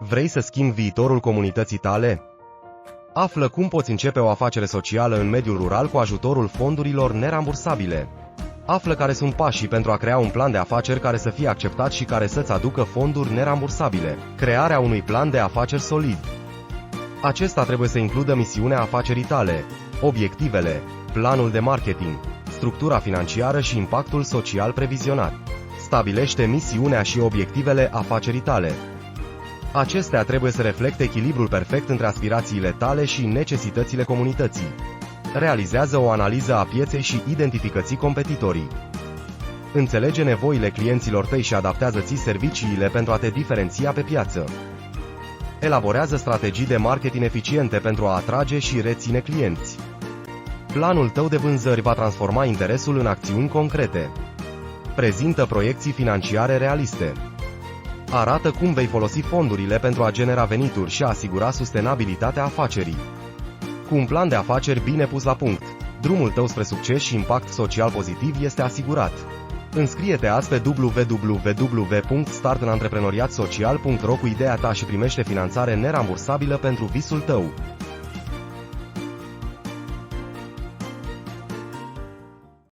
Vrei să schimbi viitorul comunității tale? Află cum poți începe o afacere socială în mediul rural cu ajutorul fondurilor nerambursabile. Află care sunt pașii pentru a crea un plan de afaceri care să fie acceptat și care să-ți aducă fonduri nerambursabile. Crearea unui plan de afaceri solid. Acesta trebuie să includă misiunea afacerii tale, obiectivele, planul de marketing, structura financiară și impactul social previzionat. Stabilește misiunea și obiectivele afacerii tale. Acestea trebuie să reflecte echilibrul perfect între aspirațiile tale și necesitățile comunității. Realizează o analiză a pieței și identifică-ți competitorii. Înțelege nevoile clienților tăi și adaptează-ți serviciile pentru a te diferenția pe piață. Elaborează strategii de marketing eficiente pentru a atrage și reține clienți. Planul tău de vânzări va transforma interesul în acțiuni concrete. Prezintă proiecții financiare realiste. Arată cum vei folosi fondurile pentru a genera venituri și a asigura sustenabilitatea afacerii. Cu un plan de afaceri bine pus la punct, drumul tău spre succes și impact social pozitiv este asigurat. Înscrie-te azi pe www.startantreprenoriatsocial.ro cu ideea ta și primește finanțare nerambursabilă pentru visul tău.